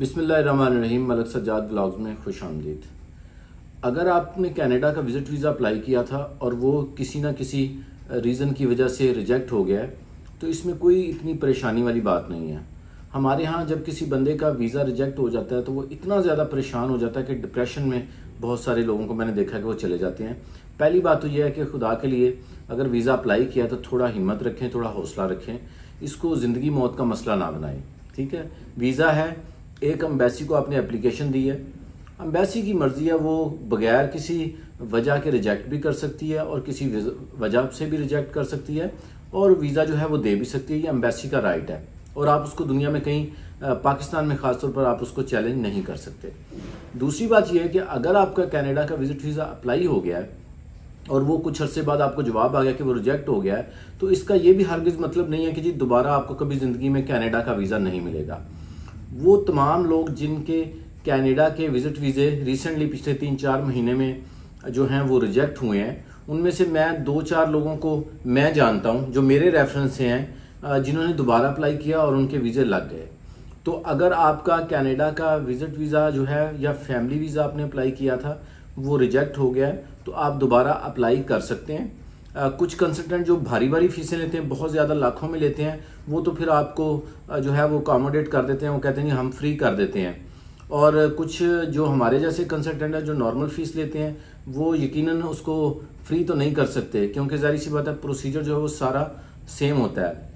बिस्मिल्लाहिर्रहमानिर्रहीम। मलक सज्जाद ब्लॉग्स में खुश आमदीद। अगर आपने कनाडा का विज़िट वीज़ा अप्लाई किया था और वो किसी ना किसी रीज़न की वजह से रिजेक्ट हो गया है तो इसमें कोई इतनी परेशानी वाली बात नहीं है। हमारे यहाँ जब किसी बंदे का वीज़ा रिजेक्ट हो जाता है तो वो इतना ज़्यादा परेशान हो जाता है कि डिप्रेशन में बहुत सारे लोगों को मैंने देखा है कि वो चले जाते हैं। पहली बात तो यह है कि खुदा के लिए अगर वीज़ा अप्लाई किया तो थोड़ा हिम्मत रखें, थोड़ा हौसला रखें, इसको ज़िंदगी मौत का मसला ना बनाएं। ठीक है, वीज़ा है, एक एम्बेसी को आपने एप्लीकेशन दी है, एम्बेसी की मर्जी है, वो बगैर किसी वजह के रिजेक्ट भी कर सकती है और किसी वजह से भी रिजेक्ट कर सकती है और वीज़ा जो है वो दे भी सकती है। ये एम्बेसी का राइट है और आप उसको दुनिया में कहीं पाकिस्तान में ख़ासतौर पर आप उसको चैलेंज नहीं कर सकते। दूसरी बात यह है कि अगर आपका कनाडा का विजिट वीज़ा अप्लाई हो गया है और वो कुछ अरसे बाद आपको जवाब आ गया कि वो रिजेक्ट हो गया है तो इसका ये भी हरगिज़ मतलब नहीं है कि जी दोबारा आपको कभी ज़िंदगी में कनाडा का वीज़ा नहीं मिलेगा। वो तमाम लोग जिनके कनाडा के विजिट वीज़े रिसेंटली पिछले 3-4 महीने में जो हैं वो रिजेक्ट हुए हैं, उनमें से मैं 2-4 लोगों को मैं जानता हूं जो मेरे रेफरेंस से हैं जिन्होंने दोबारा अप्लाई किया और उनके वीज़े लग गए। तो अगर आपका कनाडा का विजिट वीज़ा जो है या फैमिली वीज़ा आपने अप्लाई किया था वो रिजेक्ट हो गया है तो आप दोबारा अप्लाई कर सकते हैं। कुछ कंसल्टेंट जो भारी भारी फीसें लेते हैं, बहुत ज़्यादा लाखों में लेते हैं, वो तो फिर आपको जो है वो अकोमोडेट कर देते हैं, वो कहते हैं हम फ्री कर देते हैं। और कुछ जो हमारे जैसे कंसल्टेंट हैं जो नॉर्मल फीस लेते हैं वो यकीनन उसको फ्री तो नहीं कर सकते क्योंकि ज़ाहिर सी बात है प्रोसीजर जो है वो सारा सेम होता है।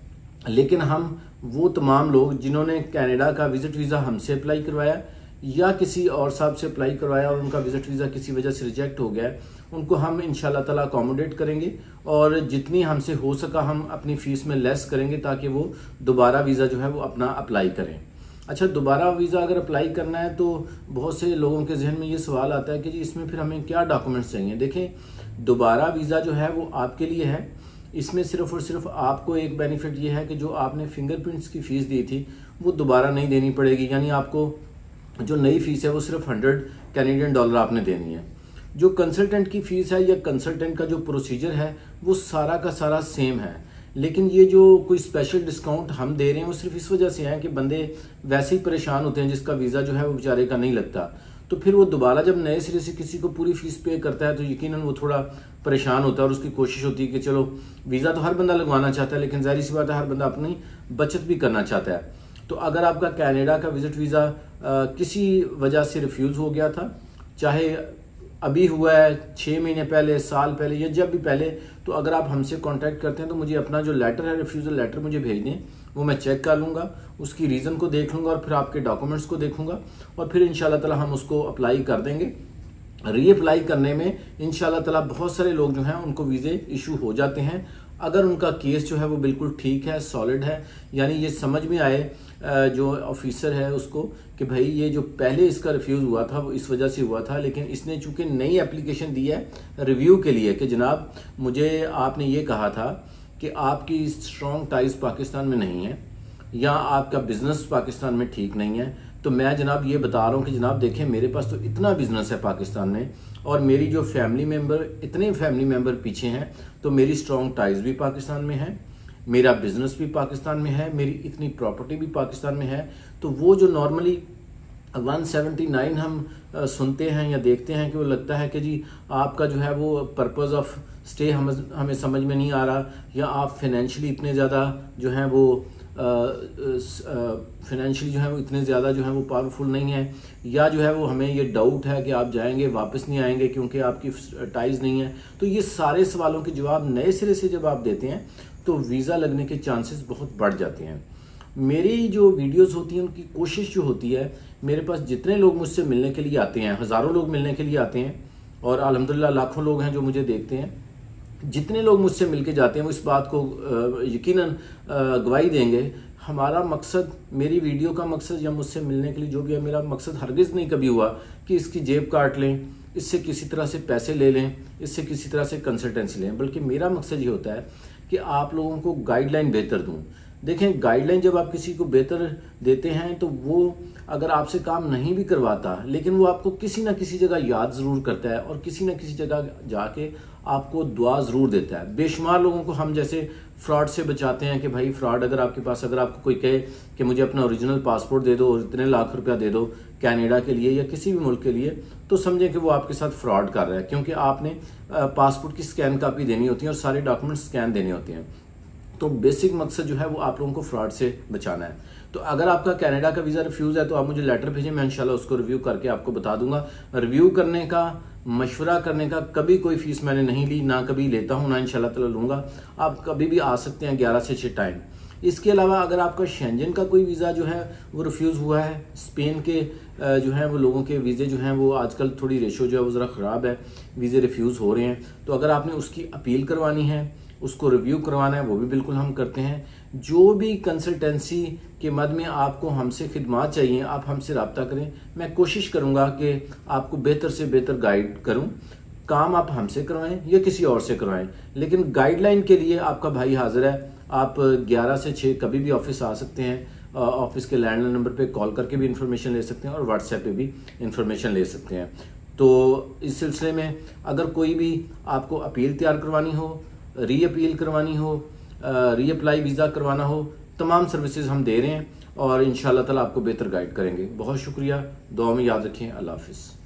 लेकिन हम वो तमाम लोग जिन्होंने कनाडा का विजिट वीज़ा हमसे अप्लाई करवाया या किसी और साहब से अप्लाई करवाया और उनका विजिट वीज़ा किसी वजह से रिजेक्ट हो गया है, उनको हम इंशाल्लाह ताला अकोमोडेट करेंगे और जितनी हमसे हो सका हम अपनी फ़ीस में लेस करेंगे ताकि वो दोबारा वीज़ा जो है वो अपना अप्लाई करें। अच्छा, दोबारा वीज़ा अगर अप्लाई करना है तो बहुत से लोगों के जहन में ये सवाल आता है कि जी इसमें फिर हमें क्या डॉक्यूमेंट्स चाहिए। देखें, दोबारा वीज़ा जो है वो आपके लिए है, इसमें सिर्फ और सिर्फ आपको एक बेनिफिट ये है कि जो आपने फिंगरप्रिंट्स की फ़ीस दी थी वो दोबारा नहीं देनी पड़ेगी, यानी आपको जो नई फ़ीस है वो सिर्फ 100 कैनेडियन डॉलर आपने देनी है। जो कंसल्टेंट की फ़ीस है या कंसल्टेंट का जो प्रोसीजर है वो सारा का सारा सेम है, लेकिन ये जो कोई स्पेशल डिस्काउंट हम दे रहे हैं वो सिर्फ इस वजह से है कि बंदे वैसे ही परेशान होते हैं जिसका वीज़ा जो है वो बेचारे का नहीं लगता, तो फिर वो दोबारा जब नए सिरे से किसी को पूरी फ़ीस पे करता है तो यकीनन वो थोड़ा परेशान होता है और उसकी कोशिश होती है कि चलो वीज़ा तो हर बंदा लगवाना चाहता है लेकिन ज़ाहिर सी बात है हर बंदा अपनी बचत भी करना चाहता है। तो अगर आपका कनाडा का विजिट वीज़ा किसी वजह से रिफ्यूज़ हो गया था, चाहे अभी हुआ है, 6 महीने पहले, साल पहले या जब भी पहले, तो अगर आप हमसे कांटेक्ट करते हैं तो मुझे अपना जो लेटर है, रिफ्यूज़ल लेटर मुझे भेज दें, वो मैं चेक कर लूँगा, उसकी रीज़न को देख लूँगा और फिर आपके डॉक्यूमेंट्स को देखूँगा और फिर इंशाल्लाह ताला हम उसको अप्लाई कर देंगे। रीअप्लाई करने में इंशाल्लाह ताला बहुत सारे लोग जो हैं उनको वीज़े इशू हो जाते हैं अगर उनका केस जो है वो बिल्कुल ठीक है, सॉलिड है, यानी ये समझ में आए जो ऑफिसर है उसको कि भाई ये जो पहले इसका रिफ्यूज़ हुआ था वो इस वजह से हुआ था, लेकिन इसने चूंकि नई एप्लीकेशन दी है रिव्यू के लिए कि जनाब मुझे आपने ये कहा था कि आपकी स्ट्रॉन्ग टाइज पाकिस्तान में नहीं है या आपका बिजनेस पाकिस्तान में ठीक नहीं है, तो मैं जनाब ये बता रहा हूँ कि जनाब देखें मेरे पास तो इतना बिजनेस है पाकिस्तान में और मेरी जो फैमिली मेम्बर, इतने फैमिली मेम्बर पीछे हैं, तो मेरी स्ट्रॉन्ग टाइज भी पाकिस्तान में है, मेरा बिजनेस भी पाकिस्तान में है, मेरी इतनी प्रॉपर्टी भी पाकिस्तान में है। तो वो जो नॉर्मली 179 हम सुनते हैं या देखते हैं कि वो लगता है कि जी आपका जो है वो पर्पस ऑफ स्टे हमें समझ में नहीं आ रहा या आप फाइनेंशियली इतने ज़्यादा जो हैं वो फाइनेंशियली जो है वो इतने ज़्यादा जो है वो पावरफुल नहीं है, या जो है वो हमें ये डाउट है कि आप जाएंगे वापस नहीं आएंगे क्योंकि आपकी टाइज नहीं है। तो ये सारे सवालों के जवाब नए सिरे से जब आप देते हैं तो वीज़ा लगने के चांसेस बहुत बढ़ जाते हैं। मेरी जो वीडियोस होती हैं उनकी कोशिश जो होती है, मेरे पास जितने लोग मुझसे मिलने के लिए आते हैं, हज़ारों लोग मिलने के लिए आते हैं और अल्हम्दुलिल्लाह लाखों लोग हैं जो मुझे देखते हैं, जितने लोग मुझसे मिलके जाते हैं वो इस बात को यकीनन गवाही देंगे, हमारा मकसद, मेरी वीडियो का मकसद या मुझसे मिलने के लिए जो भी है, मेरा मकसद हरगिज़ नहीं कभी हुआ कि इसकी जेब काट लें, इससे किसी तरह से पैसे ले लें, इससे किसी तरह से कंसल्टेंसी लें, बल्कि मेरा मकसद ये होता है कि आप लोगों को गाइडलाइन बेहतर दूं। देखें, गाइडलाइन जब आप किसी को बेहतर देते हैं तो वो अगर आपसे काम नहीं भी करवाता, लेकिन वो आपको किसी ना किसी जगह याद ज़रूर करता है और किसी ना किसी जगह जाके आपको दुआ ज़रूर देता है। बेशुमार लोगों को हम जैसे फ्रॉड से बचाते हैं कि भाई फ्रॉड अगर आपके पास, अगर आपको कोई कहे कि मुझे अपना ओरिजिनल पासपोर्ट दे दो और इतने लाख रुपया दे दो कनाडा के लिए या किसी भी मुल्क के लिए, तो समझें कि वो आपके साथ फ्रॉड कर रहा है, क्योंकि आपने पासपोर्ट की स्कैन कापी देनी होती है और सारे डॉक्यूमेंट स्कैन देने होते हैं। तो बेसिक मकसद जो है वो आप लोगों को फ्रॉड से बचाना है। तो अगर आपका कनाडा का वीज़ा रिफ्यूज़ है तो आप मुझे लेटर भेजें, मैं इंशाल्लाह उसको रिव्यू करके आपको बता दूंगा। रिव्यू करने का, मशवरा करने का कभी कोई फीस मैंने नहीं ली, ना कभी लेता हूँ, ना इंशाल्लाह ताला लूँगा। आप कभी भी आ सकते हैं 11 से 6 टाइम। इसके अलावा अगर आपका शेंजन का कोई वीज़ा जो है वो रिफ्यूज़ हुआ है, स्पेन के जो हैं वो लोगों के वीज़े जो हैं वो आजकल थोड़ी रेशो जो है वो ज़रा ख़राब है, वीज़े रिफ्यूज़ हो रहे हैं, तो अगर आपने उसकी अपील करवानी है, उसको रिव्यू करवाना है, वो भी बिल्कुल हम करते हैं। जो भी कंसल्टेंसी के मद में आपको हमसे खिदमात चाहिए, आप हमसे रब्ता करें। मैं कोशिश करूंगा कि आपको बेहतर से बेहतर गाइड करूं। काम आप हमसे करवाएं या किसी और से करवाएं, लेकिन गाइडलाइन के लिए आपका भाई हाजिर है। आप 11 से 6 कभी भी ऑफिस आ सकते हैं। ऑफिस के लैंडलाइन नंबर पे कॉल करके भी इंफॉर्मेशन ले सकते हैं और व्हाट्सएप पे भी इंफॉर्मेशन ले सकते हैं। तो इस सिलसिले में अगर कोई भी आपको अपील तैयार करवानी हो, री अपील करवानी हो, री अप्लाई वीज़ा करवाना हो, तमाम सर्विसेज हम दे रहे हैं और इंशाल्लाह ताला आपको बेहतर गाइड करेंगे। बहुत शुक्रिया, दुआ में याद रखें। अल्लाह हाफिज़।